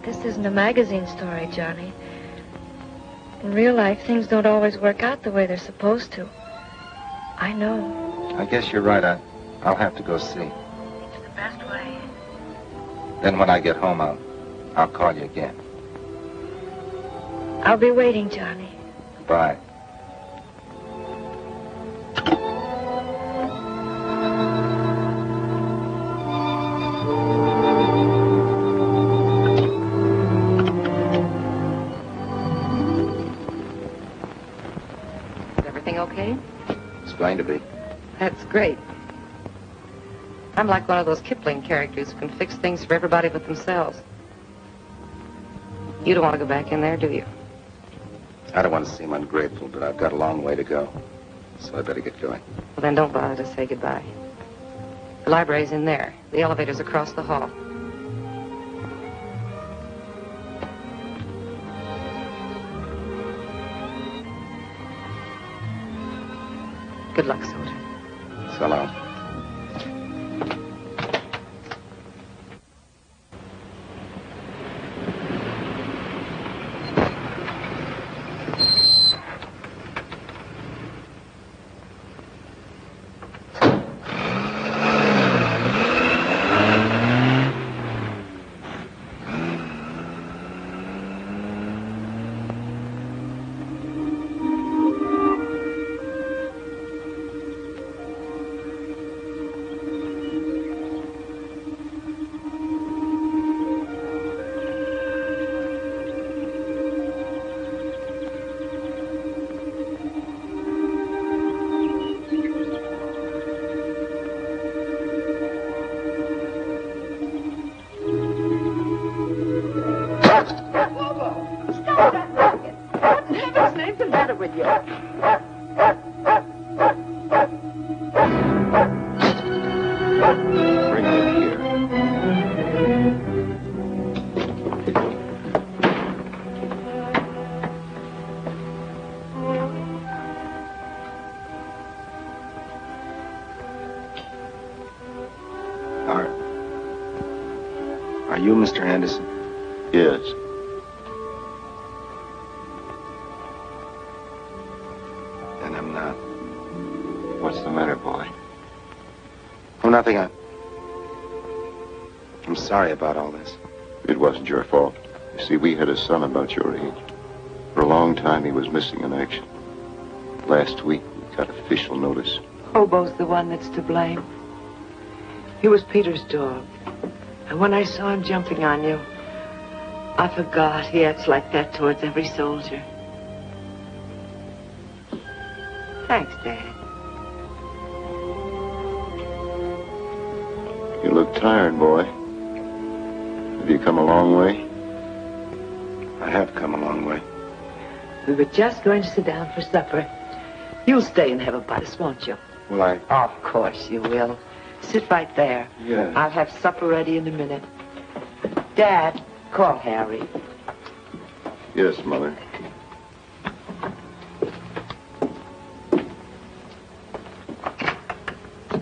This isn't a magazine story, Johnny. In real life, things don't always work out the way they're supposed to. I know. I guess you're right. I'll have to go see. It's the best way. Then when I get home, I'll call you again. I'll be waiting, Johnny. Bye. Is everything okay? It's going to be. That's great. I'm like one of those Kipling characters who can fix things for everybody but themselves. You don't want to go back in there, do you? I don't want to seem ungrateful, but I've got a long way to go. So I better get going. Well, then don't bother to say goodbye. The library's in there. The elevator's across the hall. Good luck, soldier. So long. Are you Mr. Anderson? Yes. And I'm not. What's the matter, boy? Oh, nothing. I'm sorry about all this. It wasn't your fault. You see, we had a son about your age. For a long time, he was missing in action. Last week, we got official notice. Hobo's the one that's to blame. He was Peter's dog. And when I saw him jumping on you, I forgot he acts like that towards every soldier. Thanks, Dad. You look tired, boy. Have you come a long way? I have come a long way. We were just going to sit down for supper. You'll stay and have a bite, won't you? Will I? Of course you will. Sit right there. Yeah. I'll have supper ready in a minute. Dad, call Harry. Yes, Mother.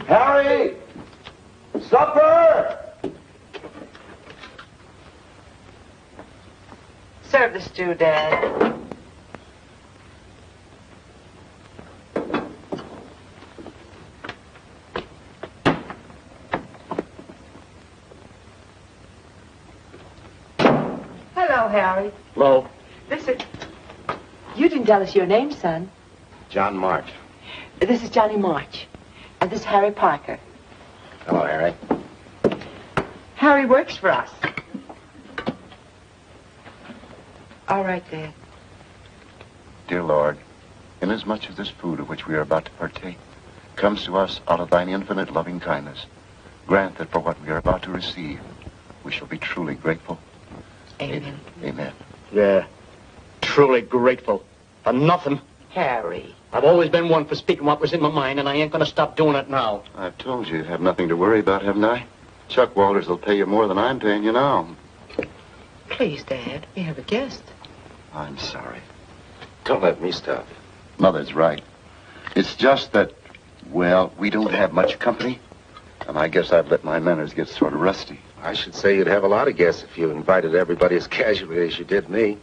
Harry! Supper! Serve the stew, Dad. Hello, Harry. Hello. Listen, you didn't tell us your name, son. John March. This is Johnny March. And this is Harry Parker. Hello, Harry. Harry works for us. All right, Dad. Dear Lord, inasmuch as this food of which we are about to partake comes to us out of thine infinite loving kindness, grant that for what we are about to receive, we shall be truly grateful. Amen. Amen. Yeah, truly grateful. For nothing. Harry. I've always been one for speaking what was in my mind, and I ain't gonna stop doing it now. I've told you have nothing to worry about, haven't I? Chuck Walters will pay you more than I'm paying you now. Please, Dad, we have a guest. I'm sorry. Don't let me stop you. Mother's right. It's just that, well, we don't have much company, and I guess I've let my manners get sort of rusty. I should say you'd have a lot of guests if you invited everybody as casually as you did me.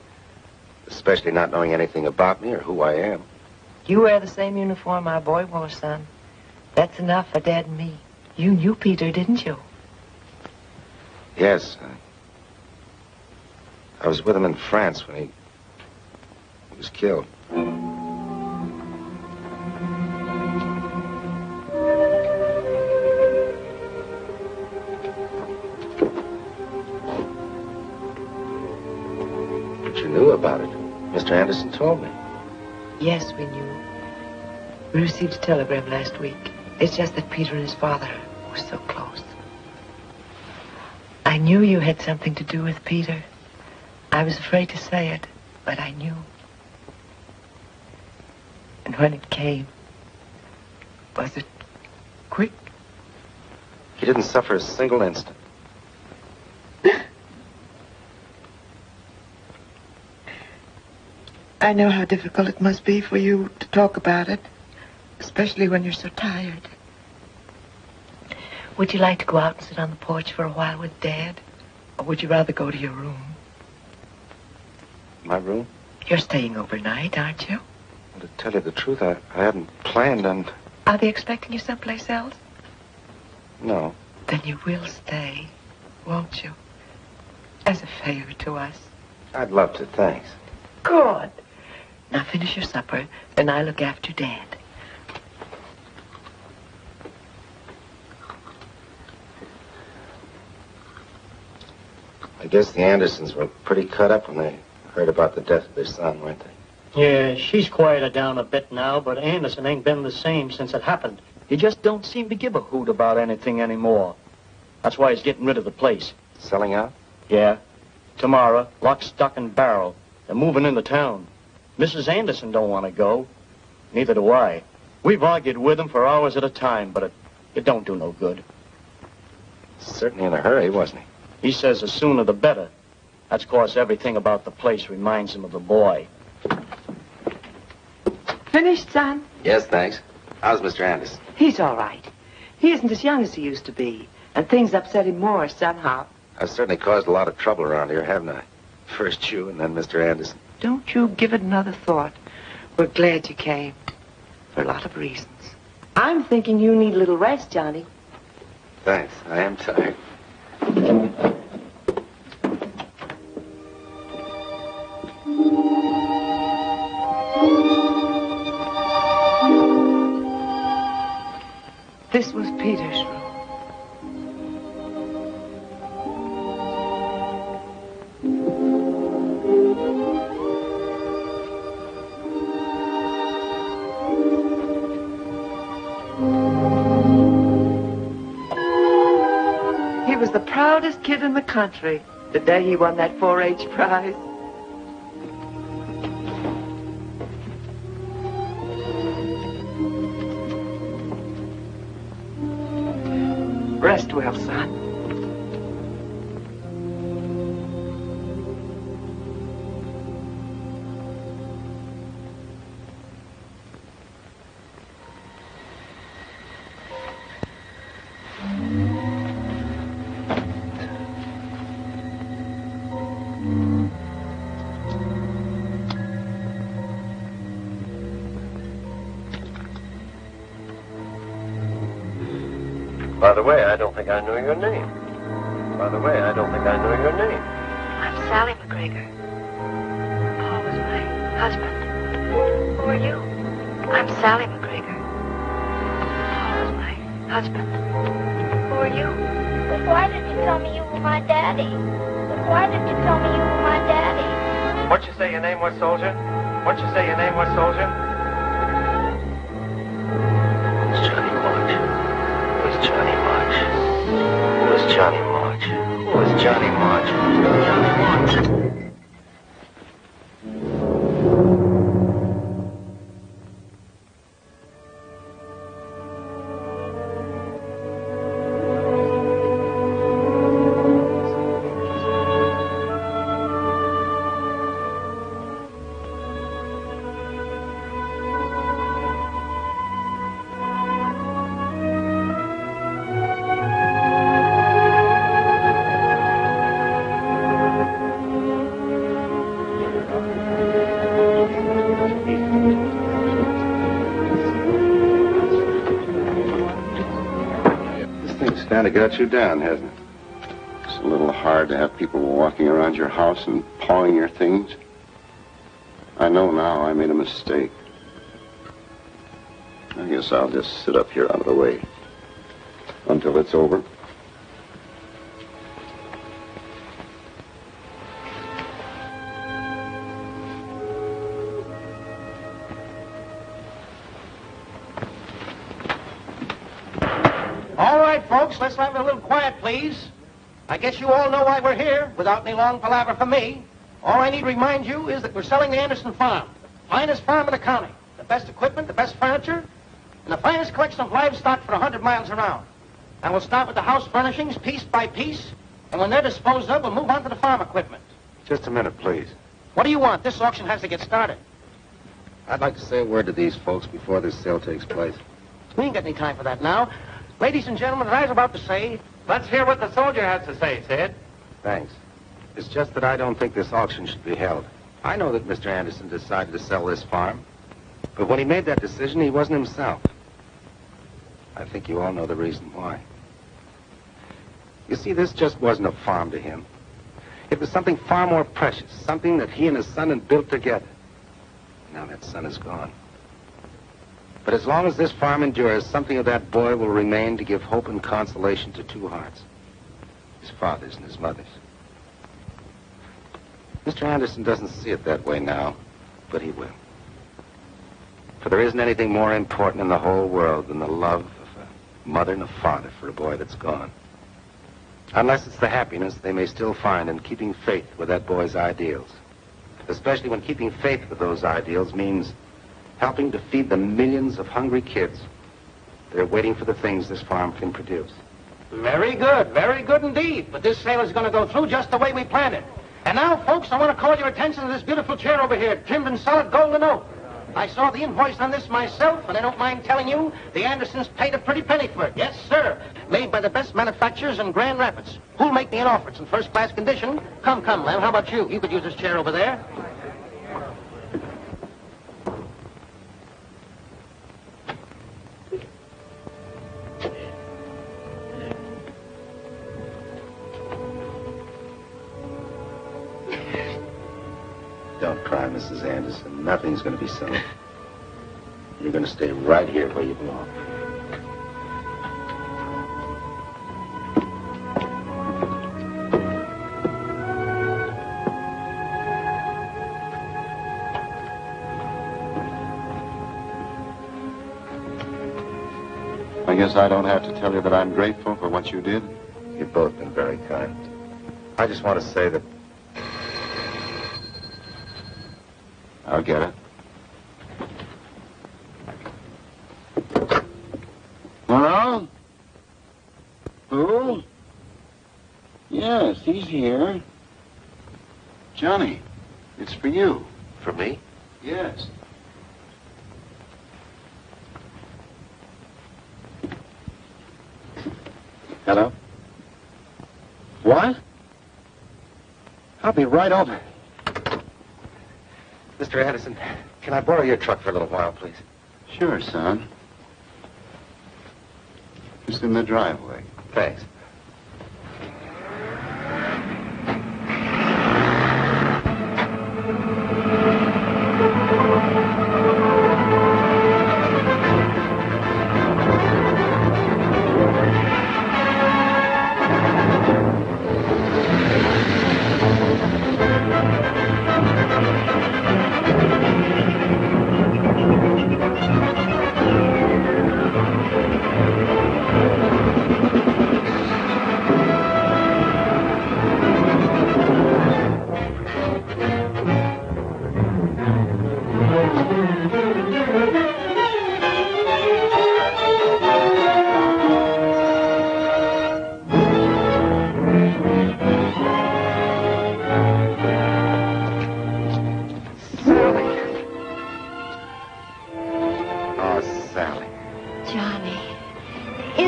Especially not knowing anything about me or who I am. You wear the same uniform our boy wore, son. That's enough for Dad and me. You knew Peter, didn't you? Yes. I was with him in France when he was killed. But you knew about it. Mr. Anderson told me. Yes, we knew. We received a telegram last week. It's just that Peter and his father were so close. I knew you had something to do with Peter. I was afraid to say it, but I knew. And when it came, was it quick? He didn't suffer a single instant. I know how difficult it must be for you to talk about it, especially when you're so tired. Would you like to go out and sit on the porch for a while with Dad? Or would you rather go to your room? My room? You're staying overnight, aren't you? Well, to tell you the truth, I hadn't planned on... Are they expecting you someplace else? No. Then you will stay, won't you? As a favor to us. I'd love to, thanks. Good. Now finish your supper, and I look after Dad. I guess the Andersons were pretty cut up when they heard about the death of their son, weren't they? Yeah, she's quieted down a bit now, but Anderson ain't been the same since it happened. He just don't seem to give a hoot about anything anymore. That's why he's getting rid of the place. Selling out? Yeah. Tomorrow, lock, stock, and barrel. They're moving into town. Mrs. Anderson don't want to go. Neither do I. We've argued with him for hours at a time, but it don't do no good. Certainly in a hurry, wasn't he? He says the sooner the better. That's 'cause everything about the place reminds him of the boy. Finished, son? Yes, thanks. How's Mr. Anderson? He's all right. He isn't as young as he used to be, and things upset him more somehow. I've certainly caused a lot of trouble around here, haven't I? First you and then Mr. Anderson. Don't you give it another thought. We're glad you came. For a lot of reasons. I'm thinking you need a little rest, Johnny. Thanks. I am tired. This was Peter's room. He was the proudest kid in the country the day he won that 4-H prize. Rest well, son. By the way, I don't think I know your name. By the way, I don't think I know your name. I'm Sally McGregor. Paul was my husband. Who are you? I'm Sally McGregor. Paul was my husband. Who are you? But why did you tell me you were my daddy? But why did you tell me you were my daddy? What'd you say your name was, soldier? What'd you say your name was, soldier? It's Johnny March. Who's Johnny March? Who is Johnny March? Who is Johnny March? Johnny March. Kind of got you down, hasn't it? It's a little hard to have people walking around your house and pawing your things. I know now I made a mistake. I guess I'll just sit up here out of the way until it's over. All right, folks, let's have a little quiet, please. I guess you all know why we're here, without any long palaver from me. All I need to remind you is that we're selling the Anderson farm. Finest farm in the county. The best equipment, the best furniture, and the finest collection of livestock for 100 miles around. And we'll start with the house furnishings, piece by piece, and when they're disposed of, we'll move on to the farm equipment. Just a minute, please. What do you want? This auction has to get started. I'd like to say a word to these folks before this sale takes place. We ain't got any time for that now. Ladies and gentlemen, as I was about to say, let's hear what the soldier has to say, Sid. Thanks. It's just that I don't think this auction should be held. I know that Mr. Anderson decided to sell this farm, but when he made that decision, he wasn't himself. I think you all know the reason why. You see, this just wasn't a farm to him. It was something far more precious, something that he and his son had built together. Now that son is gone. But as long as this farm endures, something of that boy will remain to give hope and consolation to two hearts. His father's and his mother's. Mr. Anderson doesn't see it that way now, but he will. For there isn't anything more important in the whole world than the love of a mother and a father for a boy that's gone. Unless it's the happiness they may still find in keeping faith with that boy's ideals. Especially when keeping faith with those ideals means helping to feed the millions of hungry kids that are waiting for the things this farm can produce. Very good indeed. But this sale is going to go through just the way we planned it. And now, folks, I want to call your attention to this beautiful chair over here, trimmed in solid gold and oak. I saw the invoice on this myself, and I don't mind telling you, the Andersons paid a pretty penny for it. Yes, sir. Made by the best manufacturers in Grand Rapids. Who'll make me an offer? It's in first-class condition. Come, Lem, how about you? You could use this chair over there. Mrs. Anderson. Nothing's going to be settled. You're going to stay right here where you belong. I guess I don't have to tell you that I'm grateful for what you did. You've both been very kind. I just want to say that... I'll get it. Hello? Who? Yes, he's here. Johnny, it's for you. For me? Yes. Hello? What? I'll be right over. Mr. Anderson, can I borrow your truck for a little while, please? Sure, son. Just in the driveway. Thanks.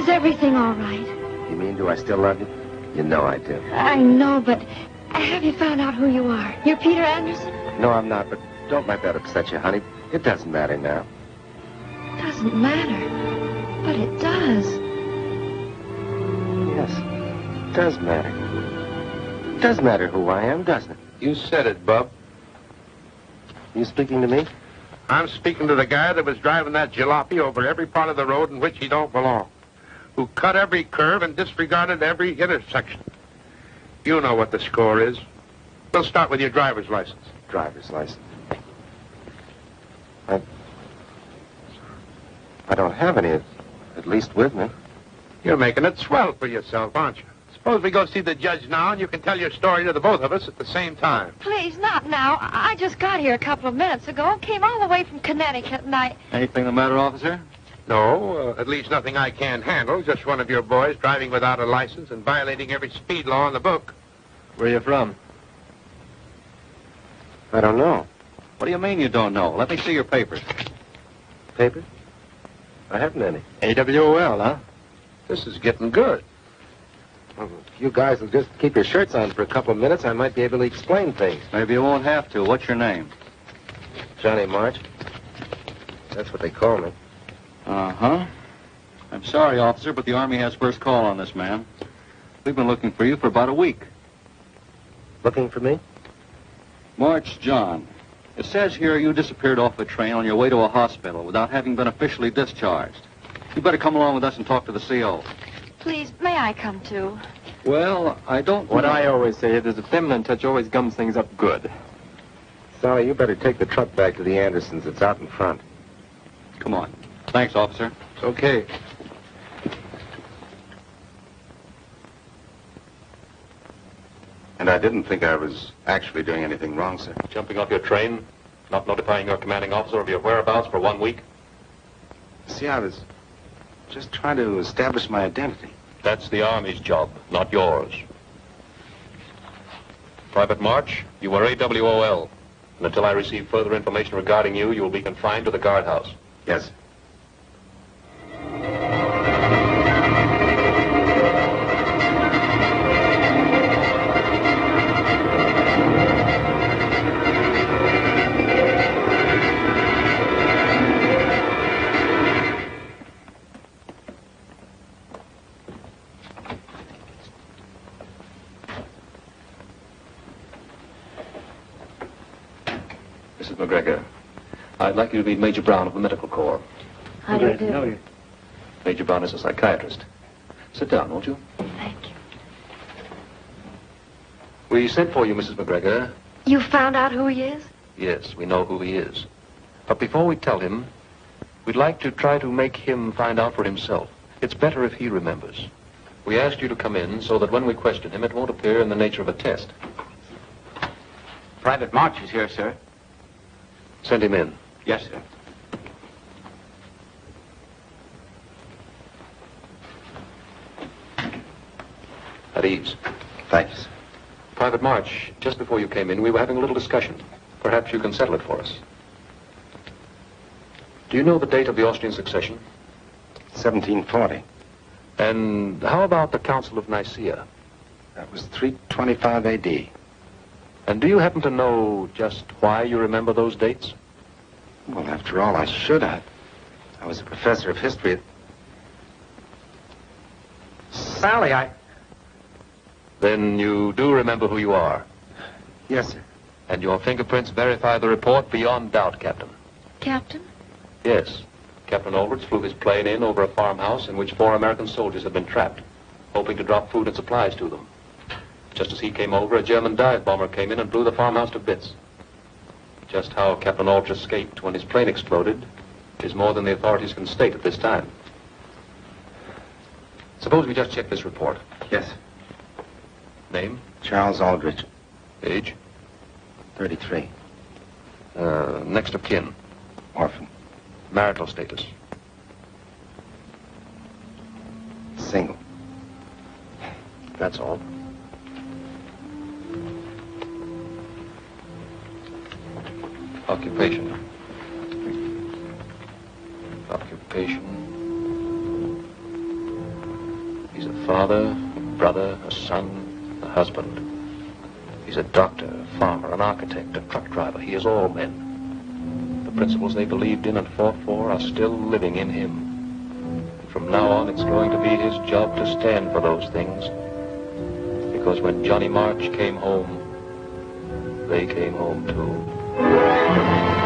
Everything all right? You mean, do I still love you? You know I do. I know, but have you found out who you are? You're Peter Anderson? No, I'm not, but don't let that upset you, honey. It doesn't matter now. Doesn't matter. But it does. Yes, it does matter. It does matter who I am, doesn't it? You said it, Bub. You speaking to me? I'm speaking to the guy that was driving that jalopy over every part of the road in which he don't belong, who cut every curve and disregarded every intersection. You know what the score is. We'll start with your driver's license. Driver's license. I don't have any, at least with me. You're making it swell for yourself, aren't you? Suppose we go see the judge now, and you can tell your story to the both of us at the same time. Please, not now. I just got here a couple of minutes ago. Came all the way from Connecticut, and I... Anything the matter, officer? No, at least nothing I can't handle. Just one of your boys driving without a license and violating every speed law in the book. Where are you from? I don't know. What do you mean you don't know? Let me see your papers. Papers? I haven't any. AWOL, huh? This is getting good. Well, if you guys will just keep your shirts on for a couple of minutes, I might be able to explain things. Maybe you won't have to. What's your name? Johnny March. That's what they call me. Uh-huh. I'm sorry, officer, but the Army has first call on this man. We've been looking for you for about a week. Looking for me? March John. It says here you disappeared off the train on your way to a hospital without having been officially discharged. You better come along with us and talk to the CO. Please, may I come too? Well, I don't... What I always say is a feminine touch always gums things up good. Sally, you better take the truck back to the Andersons. It's out in front. Come on. Thanks, officer. It's okay. And I didn't think I was actually doing anything wrong, sir. Jumping off your train, not notifying your commanding officer of your whereabouts for 1 week? See, I was just trying to establish my identity. That's the Army's job, not yours. Private March, you are AWOL. And until I receive further information regarding you, you will be confined to the guardhouse. Yes, sir. Mrs. McGregor. I'd like you to meet Major Brown of the Medical Corps. How do you do? Major Brown is a psychiatrist. Sit down, won't you? Thank you. We sent for you, Mrs. McGregor. You found out who he is? Yes, we know who he is. But before we tell him, we'd like to try to make him find out for himself. It's better if he remembers. We asked you to come in so that when we question him, it won't appear in the nature of a test. Private March is here, sir. Send him in. Yes, sir. At ease. Thanks. Private March, just before you came in, we were having a little discussion. Perhaps you can settle it for us. Do you know the date of the Austrian succession? 1740. And how about the Council of Nicaea? That was 325 A.D. And do you happen to know just why you remember those dates? Well, after all, I should have. I was a professor of history at... Sally, Then you do remember who you are? Yes, sir. And your fingerprints verify the report beyond doubt, Captain? Captain? Yes. Captain Aldrich flew his plane in over a farmhouse in which 4 American soldiers had been trapped, hoping to drop food and supplies to them. Just as he came over, a German dive bomber came in and blew the farmhouse to bits. Just how Captain Aldrich escaped when his plane exploded is more than the authorities can state at this time. Suppose we just check this report. Yes. Name? Charles Aldrich. Age? 33. Next of kin? Orphan. Marital status? Single. That's all. Occupation. Occupation. He's a father, a brother, a son, a husband. He's a doctor, a farmer, an architect, a truck driver. He is all men. The principles they believed in and fought for are still living in him. And from now on, it's going to be his job to stand for those things. Because when Johnny March came home, they came home too.